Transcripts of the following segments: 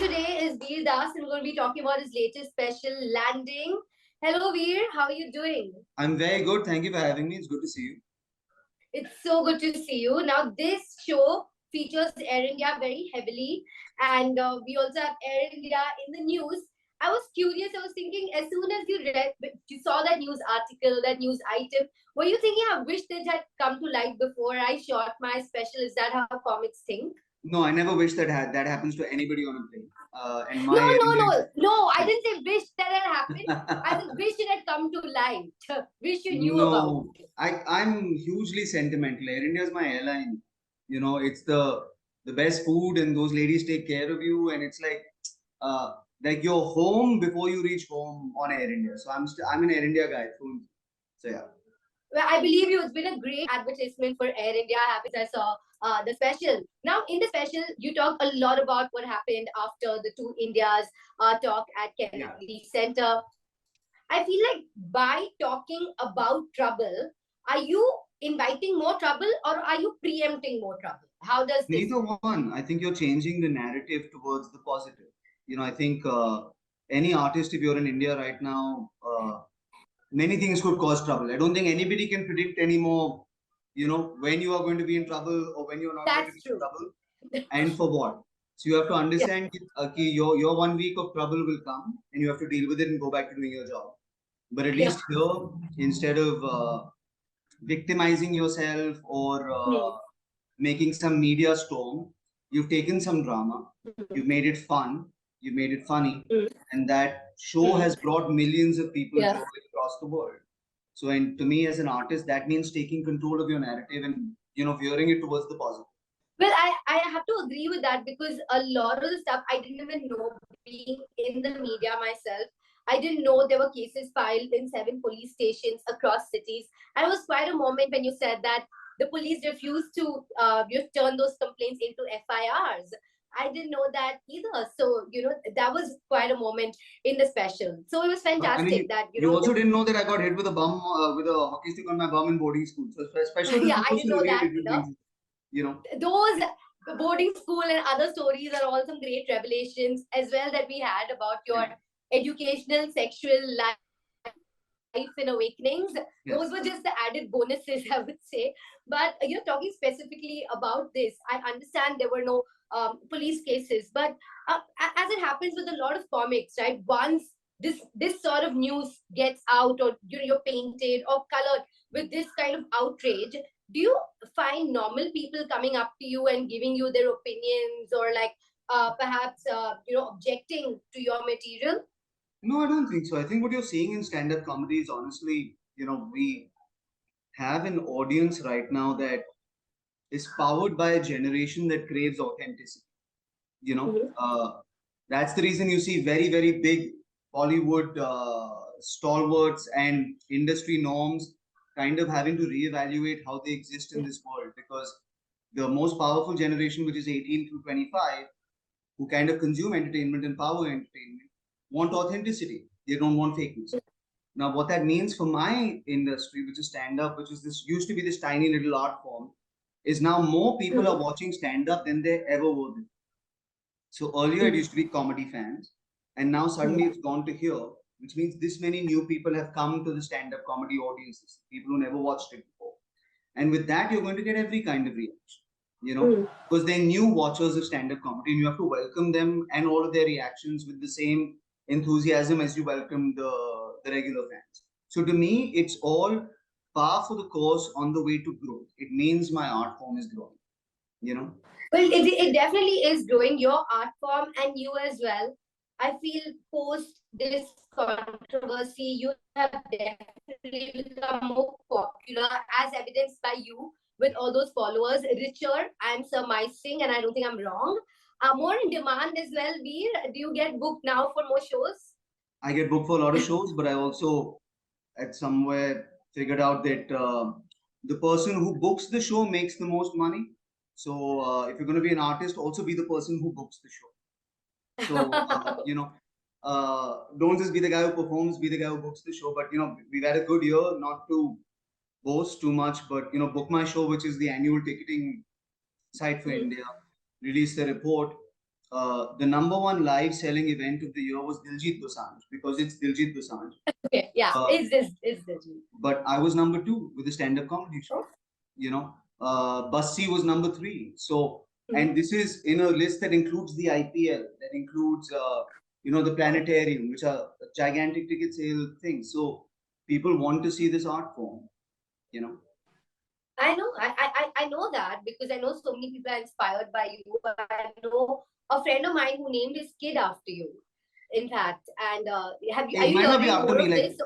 today is Vir Das, and we're going to be talking about his latest special, Landing. Hello, Vir. How are you doing? I'm very good. Thank you for having me. It's good to see you. It's so good to see you. Now, this show features Air India very heavily, and we also have Air India in the news. I was curious. I was thinking, as soon as you saw that news article, that news item, were you thinking, I wish that had come to light before I shot my special? Is that how comics think? No, I never wish that happens to anybody on a plane. No. I didn't say wish that had happened. I said wish it had come to light. Wish you knew about it. I'm hugely sentimental. Air India is my airline. You know, it's the best food, and those ladies take care of you, and it's like you're home before you reach home on Air India. So I'm an Air India guy. So yeah. Well, I believe you. It's been a great advertisement for Air India. Happy I saw the special. Now, in the special, you talk a lot about what happened after the two Indias talk at Kennedy Center. I feel like by talking about trouble, are you inviting more trouble or are you preempting more trouble? How does this? Neither one. I think you're changing the narrative towards the positive. You know, I think any artist, if you're in India right now, many things could cause trouble. I don't think anybody can predict anymore, you know, when you are going to be in trouble or when you're not going to be in trouble, and for what. So you have to understand that your 1 week of trouble will come and you have to deal with it and go back to doing your job. But at least here, instead of victimizing yourself or making some media storm, you've taken some drama, you've made it fun, you've made it funny, and that show has brought millions of people joy across the world. So, and to me as an artist, that means taking control of your narrative and, you know, veering it towards the positive. Well, I have to agree with that because a lot of the stuff I didn't even know, being in the media myself. I didn't know there were cases filed in 7 police stations across cities. And it was quite a moment when you said that the police refused to turn those complaints into FIRs. I didn't know that either. So, you know, that was quite a moment in the special. So it was fantastic that, you also didn't know that I got hit with a bum, with a hockey stick on my bum in boarding school. So special. Yeah, I didn't know that either. You know, those boarding school and other stories are all some great revelations as well that we had about your educational sexual life and awakenings. Those were just the added bonuses, I would say. But you're talking specifically about this. I understand there were no police cases, but as it happens with a lot of comics, right? Once this sort of news gets out, or you're painted or colored with this kind of outrage, do you find normal people coming up to you and giving you their opinions, or like perhaps objecting to your material? No, I don't think so. I think what you're seeing in stand-up comedy is honestly, you know, we have an audience right now that is powered by a generation that craves authenticity. You know, that's the reason you see very, very big Bollywood stalwarts and industry norms kind of having to reevaluate how they exist in this world, because the most powerful generation, which is 18 to 25, who kind of consume entertainment and power entertainment, want authenticity. They don't want fakeness. Now, what that means for my industry, which is stand-up, which is this used to be this tiny little art form, is now more people are watching stand-up than they ever were before. So earlier it used to be comedy fans, and now suddenly it's gone to here, which means this many new people have come to the stand-up comedy audiences, people who never watched it before. And with that, you're going to get every kind of reaction, you know, because they're new watchers of stand-up comedy, and you have to welcome them and all of their reactions with the same enthusiasm as you welcome the regular fans. So to me, it's all par for the course on the way to growth. It means my art form is growing, you know. Well, it definitely is growing, your art form and you as well. I feel post this controversy, you have definitely become more popular, as evidenced by you with all those followers, richer, I'm surmising, and I don't think I'm wrong. More in demand as well, Vir. Do you get booked now for more shows? I get booked for a lot of shows, but I also at somewhere figured out that the person who books the show makes the most money. So if you're going to be an artist, also be the person who books the show. So, you know, don't just be the guy who performs, be the guy who books the show. But, you know, we've had a good year, not to boast too much, but, you know, Book My Show, which is the annual ticketing site for India, released a report the #1 live selling event of the year was Diljit Dosanjh, because it's Diljit Dosanjh. Okay, yeah, is this. But I was #2 with a stand-up comedy show. You know, Bassi was #3. So, and this is in a list that includes the IPL, that includes, the planetarium, which are gigantic ticket sale things. So people want to see this art form, you know. I know, I know that because I know so many people are inspired by you. I know a friend of mine who named his kid after you, in fact. And are you learning more of this?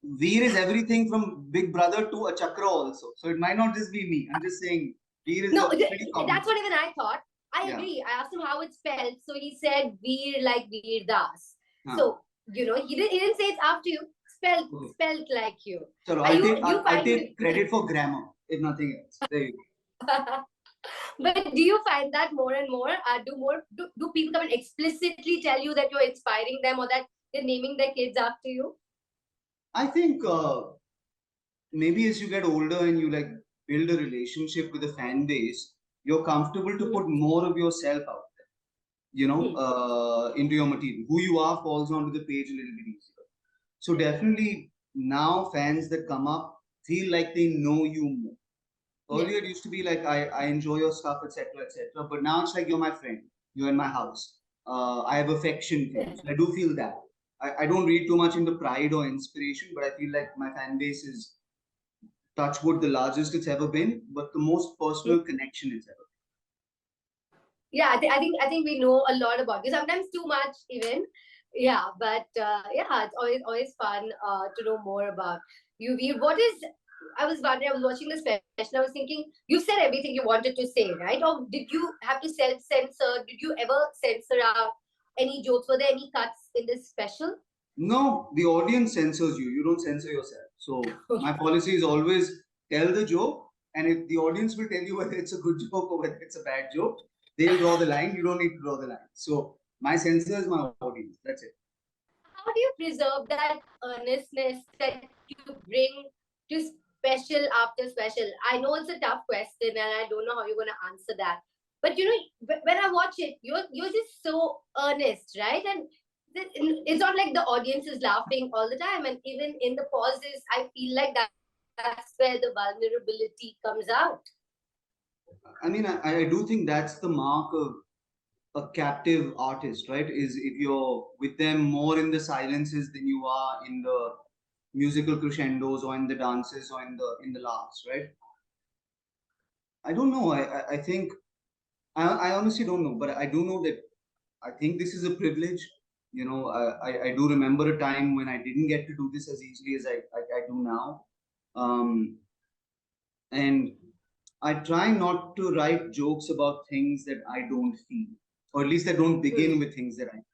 Vir is everything from Big Brother to a chakra also. So it might not just be me. I'm just saying Vir is pretty common. That's what even I thought. I agree. I asked him how it's spelled. So he said Vir like Vir Das. So, he didn't say it's after you. Spelled like you. So I'll take credit for grammar, if nothing else. There you go. But do you find that more and more? Do people come and explicitly tell you that you're inspiring them or that they're naming their kids after you? I think maybe as you get older and you build a relationship with a fan base, you're comfortable to put more of yourself out there, into your material. Who you are falls onto the page a little bit easier. So definitely now fans that come up feel like they know you more. Earlier it used to be like, I enjoy your stuff, etc., etc. But now it's like, you're my friend. You're in my house. I have affection for you. So I do feel that. I don't read too much into pride or inspiration, but I feel like my fan base is, touch wood, the largest it's ever been, but the most personal connection it's ever been. Yeah, I think we know a lot about you. Sometimes too much even. Yeah, but it's always fun to know more about you. I was wondering, I was watching this special, I was thinking, you said everything you wanted to say, right? Or did you have to self-censor? Did you ever censor out any jokes? Were there any cuts in this special? No, the audience censors you. You don't censor yourself. So my policy is always tell the joke, and if the audience will tell you whether it's a good joke or whether it's a bad joke, they'll draw the line. You don't need to draw the line. So my censor is my audience. That's it. How do you preserve that earnestness that you bring to special after special? I know it's a tough question and I don't know how you're going to answer that. But when I watch it, you're just so earnest, right? And it's not like the audience is laughing all the time. And even in the pauses, I feel like that's where the vulnerability comes out. I mean, I do think that's the mark of a captive artist, right? Is if you're with them more in the silences than you are in the musical crescendos or in the dances or in the laughs, right? I don't know. I think I honestly don't know, but I do know that I think this is a privilege. I do remember a time when I didn't get to do this as easily as I do now. And I try not to write jokes about things that I don't feel, or at least that don't begin with things that I feel.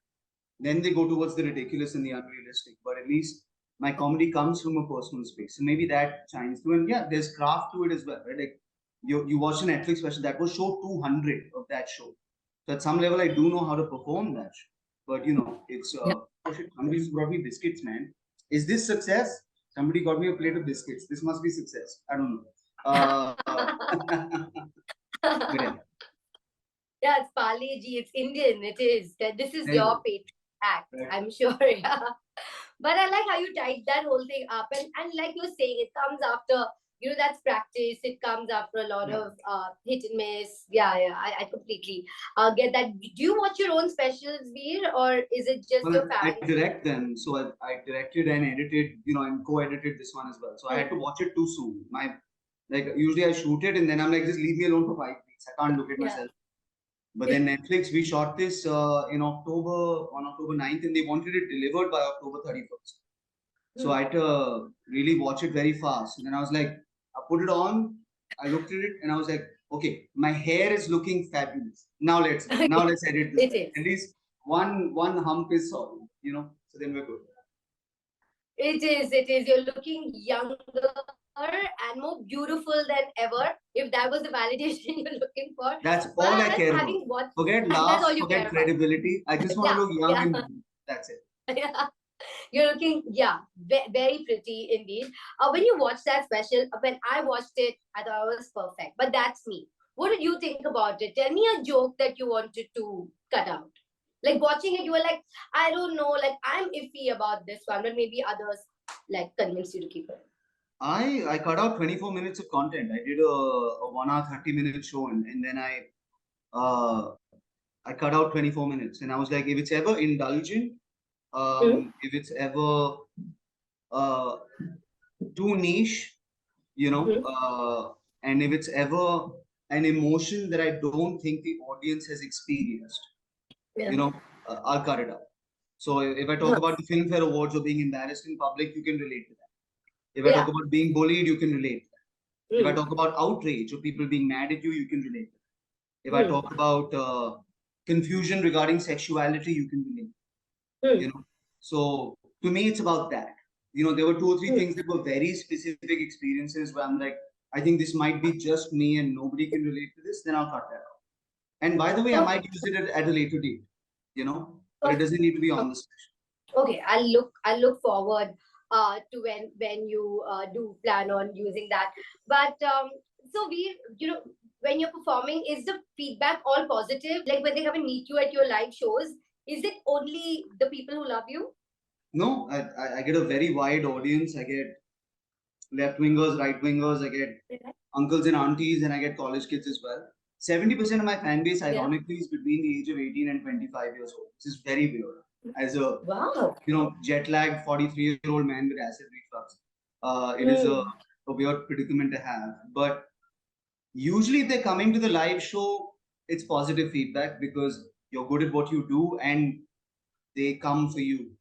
Then they go towards the ridiculous and the unrealistic. But at least my comedy comes from a personal space. So maybe that shines through. And yeah, there's craft to it as well, right? Like you watch a Netflix special, that was show 200 of that show. So at some level, I do know how to perform that show. But it's oh shit, somebody just brought me biscuits, man. Is this success? Somebody got me a plate of biscuits. This must be success. I don't know. Yeah, it's Parle Ji. It's Indian. It is. This is your patriot act, right. I'm sure. Yeah. But I like how you tied that whole thing up. And like you're saying, it comes after, that's practice. It comes after a lot of hit and miss. Yeah, I completely get that. Do you watch your own specials, Vir? Or is it just your fans? I direct them. So I directed and edited, and co-edited this one as well. So I had to watch it too soon. Usually I shoot it and then I'm like, just leave me alone for 5 weeks. I can't look at myself. But then Netflix, we shot this on October 9th, and they wanted it delivered by October 31st. So I had to really watch it very fast. And then I was like, I put it on, I looked at it, and I was like, okay, my hair is looking fabulous. Now let's edit this. At least one hump is solved, so then we're good. It is. You're looking younger and more beautiful than ever. If that was the validation you're looking for. That's all I care about. Forget laughs, forget credibility. I just want to look young and that's it. Yeah. You're looking, very pretty indeed. When you watched that special, when I watched it, I thought it was perfect. But that's me. What did you think about it? Tell me a joke that you wanted to cut out. Like watching it, you were like, I don't know, like I'm iffy about this one, but maybe others like convinced you to keep it. I cut out 24 minutes of content. I did a 1 hour 30-minute show, and then I cut out 24 minutes, and I was like, if it's ever indulgent, if it's ever too niche, and if it's ever an emotion that I don't think the audience has experienced, I'll cut it out. So if I talk about the Filmfare Awards or being embarrassed in public, you can relate to that. If I talk about being bullied, you can relate to that. If I talk about outrage or people being mad at you, you can relate to that. If I talk about confusion regarding sexuality, you can relate. So to me, it's about that. There were 2 or 3 things that were very specific experiences where I'm like, I think this might be just me and nobody can relate to this, then I'll cut that out. And by the way, I might use it at a later date, but it doesn't need to be on the special. Okay, I'll look forward to when you do plan on using that. But so when you're performing, is the feedback all positive? Like when they come and meet you at your live shows, is it only the people who love you? No, I get a very wide audience. I get left-wingers, right-wingers, I get uncles and aunties, and I get college kids as well. 70% of my fan base, ironically, is between the age of 18 and 25 years old. This is very weird. As a jet-lagged 43-year-old man with acid reflux, it is a weird predicament to have. But usually, if they're coming to the live show, it's positive feedback because you're good at what you do and they come for you.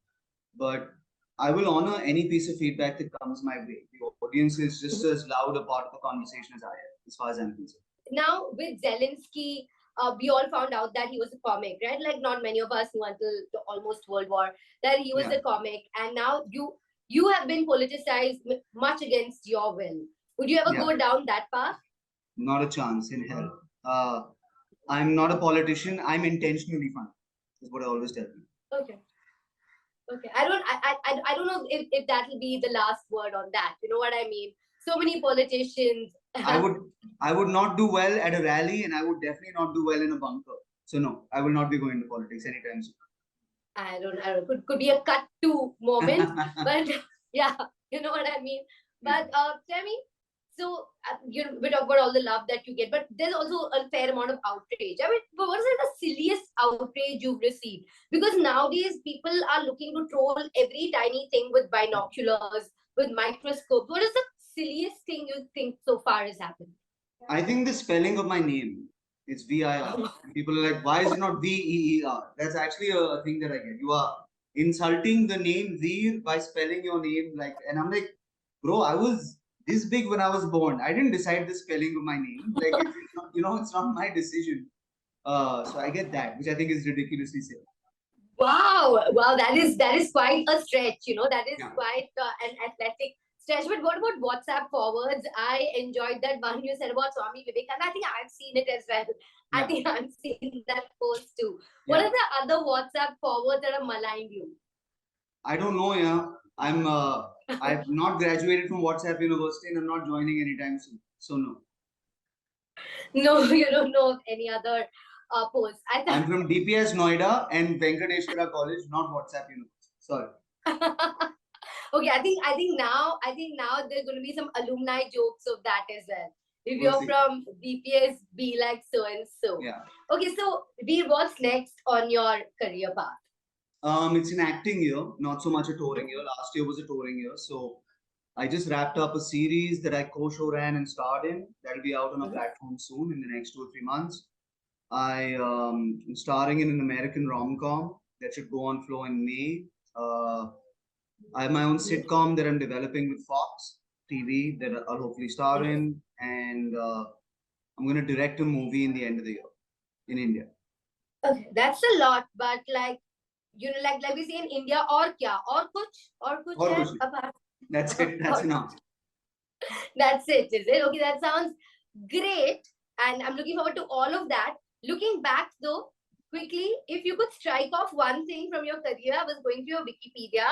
But I will honor any piece of feedback that comes my way. The audience is just as loud a part of the conversation as I am, as far as I'm concerned. Now, with Zelensky, we all found out that he was a comic, right? Like, not many of us knew until the almost World War that he was a comic. And now you have been politicized much against your will. Would you ever go down that path? Not a chance in hell. I'm not a politician. I'm intentionally funny. That's what I always tell people. Okay. I don't know if that will be the last word on that. You know what I mean? So many politicians. I would not do well at a rally, and I would definitely not do well in a bunker. So no, I will not be going to politics anytime soon. I don't know. Could be a cut to moment, but yeah, you know what I mean. But tell me. So, we talk about all the love that you get, but there's also a fair amount of outrage. I mean, what is the silliest outrage you've received? Because nowadays, people are looking to troll every tiny thing with binoculars, with microscopes. What is the silliest thing you think so far has happened? I think the spelling of my name. It's VIR. People are like, why is it not VEER? That's actually a thing that I get. You are insulting the name Vir by spelling your name like, and I'm like, bro, I was this big when I was born. I didn't decide the spelling of my name. Like, it's not my decision. So I get that, which I think is ridiculously silly. Wow, that is quite a stretch. That is quite an athletic stretch. But what about WhatsApp forwards? I enjoyed that one you said about Swami Vivekananda. I think I've seen it as well. I think I've seen that post too. What are the other WhatsApp forwards that have maligned you? I don't know, I've not graduated from WhatsApp University and I'm not joining anytime soon. So no. No, you don't know of any other posts. I'm from DPS Noida and Venkateshwara College, not WhatsApp University. Sorry. Okay, I think now there's going to be some alumni jokes of that as well. If you're from DPS, be like so and so. Yeah. Okay, so Vir, what's next on your career path? It's an acting year, not so much a touring year. Last year was a touring year. So I just wrapped up a series that I co-show ran and starred in. That'll be out on a platform soon in the next 2 or 3 months. I am starring in an American rom-com that should go on flow in May. I have my own sitcom that I'm developing with Fox TV that I'll hopefully star in. And I'm going to direct a movie in the end of the year in India. Okay, that's a lot, but like we say in India, or kya? Or kuch hai? That's it. That's enough. That's it, is it? Okay, that sounds great. And I'm looking forward to all of that. Looking back though, quickly, if you could strike off one thing from your career, I was going to your Wikipedia.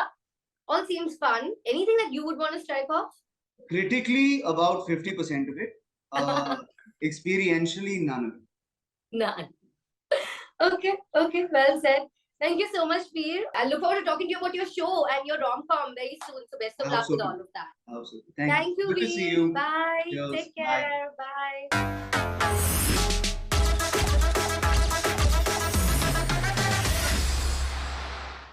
All seems fun. Anything that you would want to strike off? Critically, about 50% of it. Experientially, none. None. Okay, well said. Thank you so much, Vir. I look forward to talking to you about your show and your rom-com very soon. So best of luck with all of that. Absolutely. Thank you, Good to see you. Bye. Cheers. Take care. Bye.